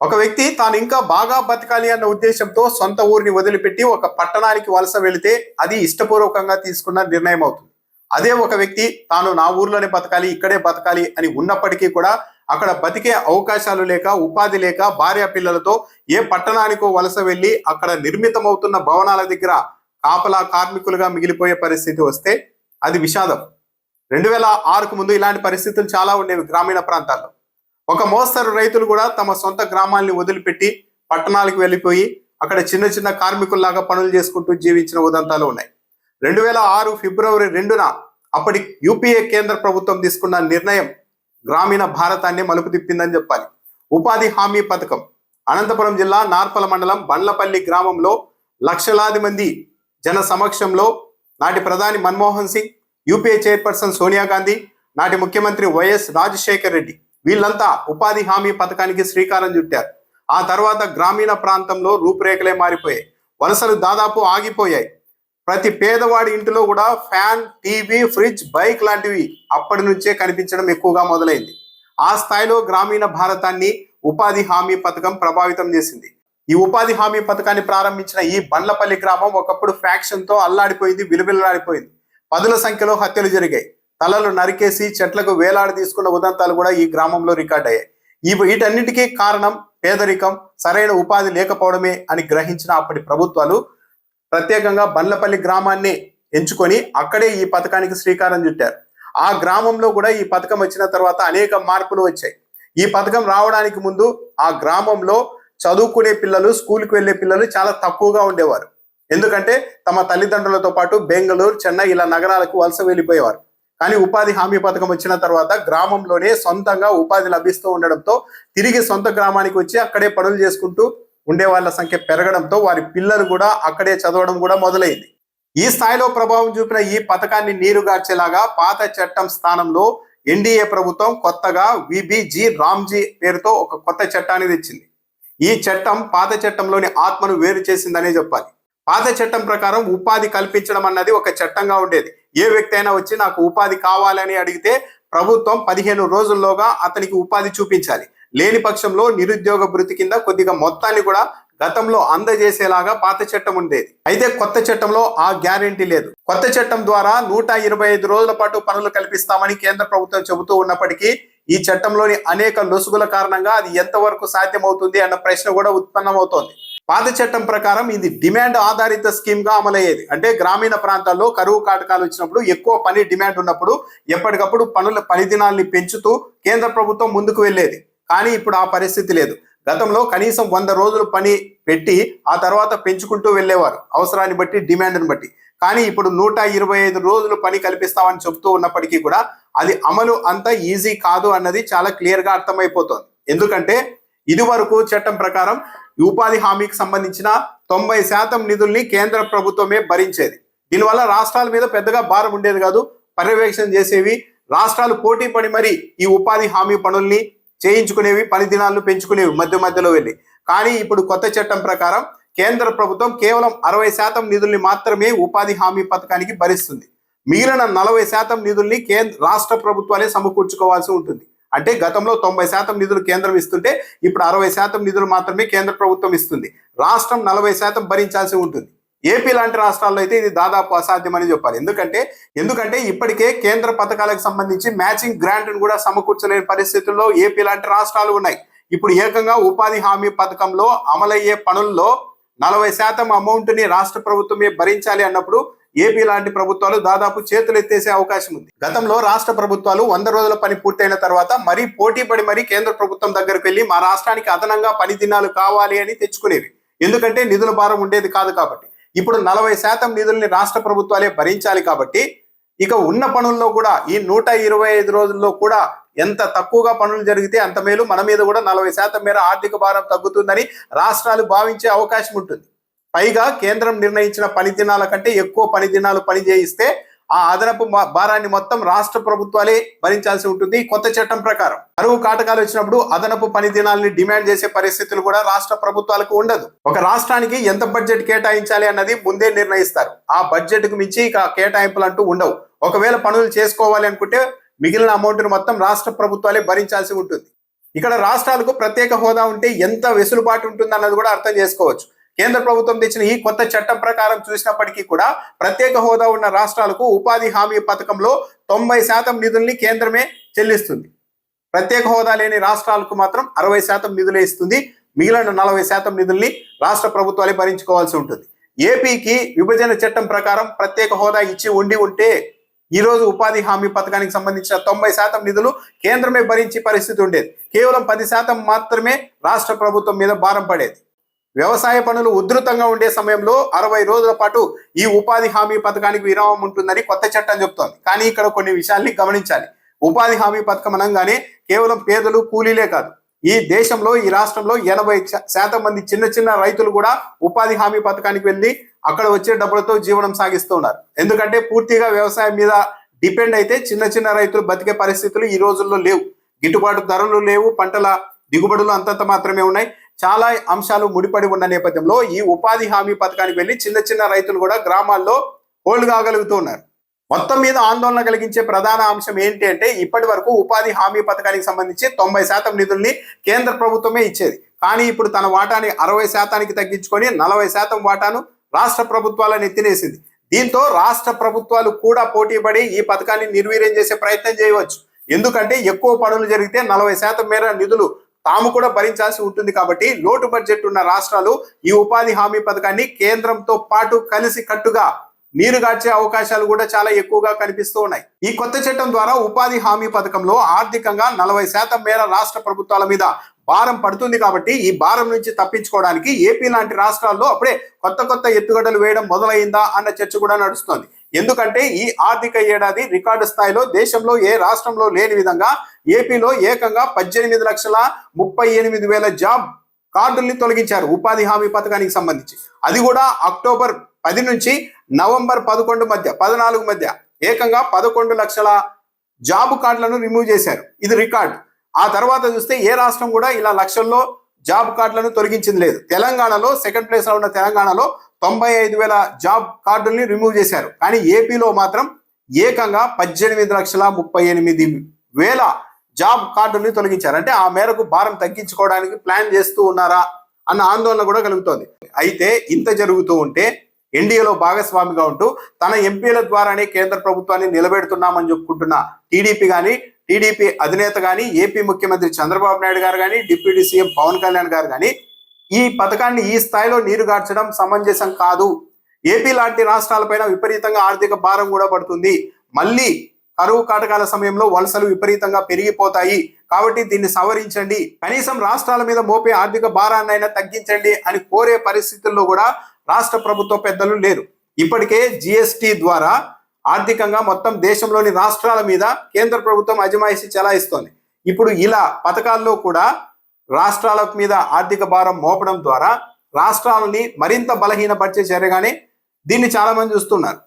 ఒక వ్యక్తి తాను ఇంకా బాగా బతకాలి అన్న ఉద్దేశంతో సొంత ఊరిని వదిలిపెట్టి ఒక పట్టణానికి వలస వెళితే అది ఇష్టపూర్వకంగా తీసుకున్న నిర్ణయం అవుతుంది. అదే ఒక వ్యక్తి తాను నా ఊర్లోనే బతకాలి, ఇక్కడే బతకాలి అని ఉన్నప్పటికీ కూడా అక్కడ బతికే అవకాశాలు లేక, ఉపాధి లేక, భార్య పిల్లలతో ఏ పట్టణానికో వలస వెళ్ళి అక్కడ నిర్మితమవుతున్న భవనాల దగ్గర కాపలా కార్మికులుగా మిగిలిపోయే పరిస్థితి వస్తే అది విషాదం. 2006కు ముందు ఇలాంటి పరిస్థితులు చాలా ఉండేవి గ్రామీణ ప్రాంతాల్లో. ఒక మోస్తరు రైతులు కూడా తమ సొంత గ్రామాల్ని వదిలిపెట్టి పట్టణాలకు వెళ్ళిపోయి అక్కడ చిన్న చిన్న కార్మికుల్లాగా పనులు చేసుకుంటూ జీవించిన ఉదంతాలు ఉన్నాయి. 2006 ఫిబ్రవరి 2న అప్పటి యూపీఏ కేంద్ర ప్రభుత్వం తీసుకున్న నిర్ణయం గ్రామీణ భారతాన్ని మలుపు తిప్పిందని చెప్పాలి. ఉపాధి హామీ పథకం అనంతపురం జిల్లా నార్పల మండలం బండ్లపల్లి గ్రామంలో లక్షలాది మంది జన సమక్షంలో నాటి ప్రధాని మన్మోహన్ సింగ్, యూపీఏ చైర్పర్సన్ సోనియా గాంధీ, నాటి ముఖ్యమంత్రి వైఎస్ రాజశేఖర్ రెడ్డి వీళ్ళంతా ఉపాధి హామీ పథకానికి శ్రీకారం చుట్టారు. ఆ తర్వాత గ్రామీణ ప్రాంతంలో రూపురేఖలే మారిపోయాయి. వలసలు దాదాపు ఆగిపోయాయి. ప్రతి పేదవాడి ఇంటిలో కూడా ఫ్యాన్, టీవీ, ఫ్రిడ్జ్, బైక్ లాంటివి అప్పటి నుంచే కనిపించడం ఎక్కువగా మొదలైంది. ఆ స్థాయిలో గ్రామీణ భారతాన్ని ఉపాధి హామీ పథకం ప్రభావితం చేసింది. ఈ ఉపాధి హామీ పథకాన్ని ప్రారంభించిన ఈ బండ్లపల్లి గ్రామం ఒకప్పుడు ఫ్యాక్షన్ తో అల్లాడిపోయింది, విలువిల్లాడిపోయింది. పదుల సంఖ్యలో హత్యలు జరిగాయి. తలలు నరికేసి చెట్లకు వేలాడి తీసుకున్న ఉదంతాలు కూడా ఈ గ్రామంలో రికార్డ్ అయ్యాయి. వీటన్నిటికీ కారణం పేదరికం, సరైన ఉపాధి లేకపోవడమే అని గ్రహించిన అప్పటి ప్రభుత్వాలు ప్రత్యేకంగా బండ్లపల్లి గ్రామాన్ని ఎంచుకొని అక్కడే ఈ పథకానికి శ్రీకారం చుట్టారు. ఆ గ్రామంలో కూడా ఈ పథకం వచ్చిన తర్వాత అనేక మార్పులు వచ్చాయి. ఈ పథకం రావడానికి ముందు ఆ గ్రామంలో చదువుకునే పిల్లలు, స్కూల్కి వెళ్ళే పిల్లలు చాలా తక్కువగా ఉండేవారు. ఎందుకంటే తమ తల్లిదండ్రులతో పాటు బెంగళూరు, చెన్నై ఇలా నగరాలకు వలస వెళ్ళిపోయేవారు. కానీ ఉపాధి హామీ పథకం వచ్చిన తర్వాత గ్రామంలోనే సొంతంగా ఉపాధి లభిస్తూ ఉండడంతో తిరిగి సొంత గ్రామానికి వచ్చి అక్కడే పనులు చేసుకుంటూ ఉండే వాళ్ళ సంఖ్య పెరగడంతో వారి పిల్లలు కూడా అక్కడే చదవడం కూడా మొదలైంది. ఈ స్థాయిలో ప్రభావం చూపిన ఈ పథకాన్ని నీరుగార్చేలాగా పాత చట్టం స్థానంలో ఎన్డీఏ ప్రభుత్వం కొత్తగా విబిజీ రామ్జీ పేరుతో ఒక కొత్త చట్టాన్ని తెచ్చింది. ఈ చట్టం పాత చట్టంలోని ఆత్మను వేరు చేసిందనే చెప్పాలి. పాత చట్టం ప్రకారం ఉపాధి కల్పించడం అన్నది ఒక చట్టంగా ఉండేది. ఏ వ్యక్తి అయినా వచ్చి నాకు ఉపాధి కావాలని అడిగితే ప్రభుత్వం 15 రోజుల్లోగా అతనికి ఉపాధి చూపించాలి. లేని పక్షంలో నిరుద్యోగ భృతి కింద కొద్దిగా మొత్తాన్ని కూడా గతంలో అందజేసేలాగా పాత చట్టం ఉండేది. అయితే కొత్త చట్టంలో ఆ గ్యారెంటీ లేదు. కొత్త చట్టం ద్వారా 125 రోజుల పాటు పనులు కల్పిస్తామని కేంద్ర ప్రభుత్వం చెబుతూ ఉన్నప్పటికీ ఈ చట్టంలోని అనేక లొసుగుల కారణంగా అది ఎంతవరకు సాధ్యమవుతుంది అన్న ప్రశ్న కూడా ఉత్పన్నమవుతోంది. పాత చట్టం ప్రకారం ఇది డిమాండ్ ఆధారిత స్కీమ్ గా అమలయ్యేది. అంటే గ్రామీణ ప్రాంతాల్లో కరువు కాటకాలు వచ్చినప్పుడు, ఎక్కువ పని డిమాండ్ ఉన్నప్పుడు ఎప్పటికప్పుడు పని దినాల్ని పెంచుతూ కేంద్ర ప్రభుత్వం ముందుకు వెళ్ళేది. కానీ ఇప్పుడు ఆ పరిస్థితి లేదు. గతంలో కనీసం 100 రోజులు పని పెట్టి ఆ తర్వాత పెంచుకుంటూ వెళ్ళేవారు అవసరాన్ని బట్టి, డిమాండ్ని బట్టి. కానీ ఇప్పుడు 125 రోజులు పని కల్పిస్తామని చెబుతూ ఉన్నప్పటికీ కూడా అది అమలు అంత ఈజీ కాదు అన్నది చాలా క్లియర్ గా అర్థమైపోతుంది. ఎందుకంటే ఇది వరకు చట్టం ప్రకారం ఉపాధి హామీకి సంబంధించిన 90% నిధుల్ని కేంద్ర ప్రభుత్వమే భరించేది. దీనివల్ల రాష్ట్రాల మీద పెద్దగా భారం ఉండేది కాదు. పర్యవేక్షణ చేసేవి రాష్ట్రాలు పోటీ పడి మరి ఈ ఉపాధి హామీ పనుల్ని చేయించుకునేవి, పని దినాలను పెంచుకునేవి మధ్యలో వెళ్ళి. కానీ ఇప్పుడు కొత్త చట్టం ప్రకారం కేంద్ర ప్రభుత్వం కేవలం 60% నిధుల్ని మాత్రమే ఉపాధి హామీ పథకానికి భరిస్తుంది. మిగిలిన 40% నిధుల్ని రాష్ట్ర ప్రభుత్వాలే సమకూర్చుకోవాల్సి ఉంటుంది. అంటే గతంలో 90% నిధులు కేంద్రం ఇస్తుంటే ఇప్పుడు 60% నిధులు మాత్రమే కేంద్ర ప్రభుత్వం ఇస్తుంది. రాష్ట్రం 40% భరించాల్సి ఉంటుంది. ఏపీ లాంటి రాష్ట్రాల్లో అయితే ఇది దాదాపు అసాధ్యమని చెప్పాలి. ఎందుకంటే ఇప్పటికే కేంద్ర పథకాలకు సంబంధించి మ్యాచింగ్ గ్రాంట్ కూడా సమకూర్చలేని పరిస్థితుల్లో ఏపీ లాంటి రాష్ట్రాలు ఉన్నాయి. ఇప్పుడు ఏకంగా ఉపాధి హామీ పథకంలో అమలయ్యే పనుల్లో 40% అమౌంట్ ని రాష్ట్ర ప్రభుత్వమే భరించాలి అన్నప్పుడు ఏపీ లాంటి ప్రభుత్వాలు దాదాపు చేతులు ఎత్తేసే అవకాశం ఉంది. గతంలో రాష్ట్ర ప్రభుత్వాలు 100 రోజుల పని పూర్తయిన తర్వాత మరీ పోటీ పడి మరీ కేంద్ర ప్రభుత్వం దగ్గరకు వెళ్ళి మా రాష్ట్రానికి అదనంగా పని దినాలు కావాలి అని తెచ్చుకునేవి. ఎందుకంటే నిధుల భారం ఉండేది కాదు కాబట్టి. ఇప్పుడు 40% నిధుల్ని రాష్ట్ర ప్రభుత్వాలే భరించాలి కాబట్టి ఇక ఉన్న పనుల్లో కూడా ఈ 125 రోజుల్లో కూడా ఎంత తక్కువగా పనులు జరిగితే అంత మేలు, మన మీద కూడా 40% మేర ఆర్థిక భారం తగ్గుతుందని రాష్ట్రాలు భావించే అవకాశం ఉంటుంది. పైగా కేంద్రం నిర్ణయించిన పని దినాల కంటే ఎక్కువ పని దినాలు పని చేయిస్తే ఆ అదనపు భారాన్ని మొత్తం రాష్ట్ర ప్రభుత్వాలే భరించాల్సి ఉంటుంది. కొత్త చట్టం ప్రకారం కరువు కాటకాలు వచ్చినప్పుడు అదనపు పని దినాలని డిమాండ్ చేసే పరిస్థితులు కూడా రాష్ట్ర ప్రభుత్వాలకు ఉండదు. ఒక రాష్ట్రానికి ఎంత బడ్జెట్ కేటాయించాలి అన్నది ముందే నిర్ణయిస్తారు. ఆ బడ్జెట్ కు మించి ఇక కేటాయింపులు అంటూ ఉండవు. ఒకవేళ పనులు చేసుకోవాలి అనుకుంటే మిగిలిన అమౌంట్ ను మొత్తం రాష్ట్ర ప్రభుత్వాలే భరించాల్సి ఉంటుంది. ఇక్కడ రాష్ట్రాలకు ప్రత్యేక హోదా ఉంటే ఎంత వెసులుబాటు ఉంటుందన్నది కూడా అర్థం చేసుకోవచ్చు. కేంద్ర ప్రభుత్వం తెచ్చిన ఈ కొత్త చట్టం ప్రకారం చూసినప్పటికీ కూడా ప్రత్యేక హోదా ఉన్న రాష్ట్రాలకు ఉపాధి హామీ పథకంలో 90% నిధుల్ని కేంద్రమే చెల్లిస్తుంది. ప్రత్యేక హోదా లేని రాష్ట్రాలకు మాత్రం 60% నిధులే ఇస్తుంది. మిగిలిన 40% నిధుల్ని రాష్ట్ర ప్రభుత్వాలే భరించుకోవాల్సి ఉంటుంది. ఏపీకి విభజన చట్టం ప్రకారం ప్రత్యేక హోదా ఇచ్చి ఉంటే ఈ రోజు ఉపాధి హామీ పథకానికి సంబంధించిన 90% నిధులు కేంద్రమే భరించే పరిస్థితి ఉండేది. కేవలం 10% మాత్రమే రాష్ట్ర ప్రభుత్వం మీద భారం పడేది. వ్యవసాయ పనులు ఉధృతంగా ఉండే సమయంలో 60 రోజుల పాటు ఈ ఉపాధి హామీ పథకానికి విరామం ఉంటుందని కొత్త చట్టం చెప్తోంది. కానీ ఇక్కడ కొన్ని విషయాల్ని గమనించాలి. ఉపాధి హామీ పథకం అనగానే కేవలం పేదలు కూలీలే కాదు, ఈ దేశంలో ఈ రాష్ట్రంలో 80% మంది చిన్న రైతులు కూడా ఉపాధి హామీ పథకానికి వెళ్ళి అక్కడ వచ్చే డబ్బులతో జీవనం సాగిస్తూ ఉన్నారు. ఎందుకంటే పూర్తిగా వ్యవసాయం మీద డిపెండ్ అయితే చిన్న రైతులు బతికే పరిస్థితులు ఈ రోజుల్లో లేవు. గిట్టుబాటు ధరలు లేవు, పంటల దిగుబడులు అంతంత మాత్రమే ఉన్నాయి. చాలా అంశాలు ముడిపడి ఉన్న నేపథ్యంలో ఈ ఉపాధి హామీ పథకానికి వెళ్ళి చిన్న రైతులు కూడా గ్రామాల్లో హోల్డ్ కాగలుగుతూ ఉన్నారు. మొత్తం మీద ఆందోళన కలిగించే ప్రధాన అంశం ఏంటి అంటే ఇప్పటి వరకు ఉపాధి హామీ పథకానికి సంబంధించి 90% నిధుల్ని కేంద్ర ప్రభుత్వమే ఇచ్చేది. కానీ ఇప్పుడు తన వాటాని 60%కి తగ్గించుకొని 40% వాటాను రాష్ట్ర ప్రభుత్వాలను ఎత్తినేసింది. దీంతో రాష్ట్ర ప్రభుత్వాలు కూడా పోటీపడి ఈ పథకాన్ని నిర్వీర్యం చేసే ప్రయత్నం చేయవచ్చు. ఎందుకంటే ఎక్కువ పనులు జరిగితే 40% మేర నిధులు తాము కూడా భరించాల్సి ఉంటుంది. కాబట్టి లోటు బడ్జెట్ ఉన్న రాష్ట్రాలు ఈ ఉపాధి హామీ పథకాన్ని కేంద్రంతో పాటు కలిసి కట్టుగా నీరుగార్చే అవకాశాలు కూడా చాలా ఎక్కువగా కనిపిస్తూ ఉన్నాయి. ఈ కొత్త చట్టం ద్వారా ఉపాధి హామీ పథకంలో ఆర్థికంగా 40% మేర రాష్ట్ర ప్రభుత్వాల మీద భారం పడుతుంది. కాబట్టి ఈ భారం నుంచి తప్పించుకోవడానికి ఏపీ లాంటి రాష్ట్రాల్లో అప్పుడే కొత్త ఎత్తుగడలు వేయడం మొదలైందా అన్న చర్చ కూడా నడుస్తోంది. ఎందుకంటే ఈ ఆర్థిక ఏడాది రికార్డు స్థాయిలో దేశంలో ఏ రాష్ట్రంలో లేని విధంగా ఏపీలో ఏకంగా 18,38,000 జాబ్ కార్డుల్ని తొలగించారు ఉపాధి హామీ పథకానికి సంబంధించి. అది కూడా అక్టోబర్ 10 నుంచి నవంబర్ 14 మధ్య ఏకంగా 11 లక్షల జాబ్ కార్డులను రిమూవ్ చేశారు. ఇది రికార్డు. ఆ తర్వాత చూస్తే ఏ రాష్ట్రం కూడా ఇలా లక్షల్లో జాబ్ కార్డులను తొలగించింది లేదు. తెలంగాణలో సెకండ్ ప్లేస్ లో ఉన్న తెలంగాణలో 95,000 జాబ్ కార్డుల్ని రిమూవ్ చేశారు. కానీ ఏపీలో మాత్రం ఏకంగా 18,38,000 జాబ్ కార్డుల్ని తొలగించారు. అంటే ఆ మేరకు భారం తగ్గించుకోవడానికి ప్లాన్ చేస్తూ ఉన్నారా అన్న ఆందోళన కూడా కలుగుతోంది. అయితే ఇంత జరుగుతూ ఉంటే ఎన్డీఏలో భాగస్వామిగా ఉంటూ తన ఎంపీల ద్వారానే కేంద్ర ప్రభుత్వాన్ని నిలబెడుతున్నామని చెప్పుకుంటున్న టీడీపీ అధినేత కానీ, ఏపీ ముఖ్యమంత్రి చంద్రబాబు నాయుడు గారు కానీ, డిప్యూటీ సీఎం పవన్ కళ్యాణ్ గారు కానీ ఈ పథకాన్ని ఈ స్థాయిలో నీరుగార్చడం సమంజసం కాదు. ఏపీ లాంటి రాష్ట్రాలపైన విపరీతంగా ఆర్థిక భారం కూడా పడుతుంది. మళ్ళీ కరువు కాటకాల సమయంలో వలసలు విపరీతంగా పెరిగిపోతాయి. కాబట్టి దీన్ని సవరించండి, కనీసం రాష్ట్రాల మీద మోపే ఆర్థిక భారాన్నైనా తగ్గించండి అని కోరే పరిస్థితుల్లో కూడా రాష్ట్ర ప్రభుత్వ పెద్దలు లేరు. ఇప్పటికే జిఎస్టీ ద్వారా ఆర్థికంగా మొత్తం దేశంలోని రాష్ట్రాల మీద కేంద్ర ప్రభుత్వం అజమాయిషీ చెలాయిస్తోంది. ఇప్పుడు ఇలా పథకాల్లో కూడా రాష్ట్రాల మీద ఆర్థిక భారం మోపడం ద్వారా రాష్ట్రాలని మరింత బలహీనపరిచే చర్యగానే దీన్ని చాలా మంది చూస్తున్నారు.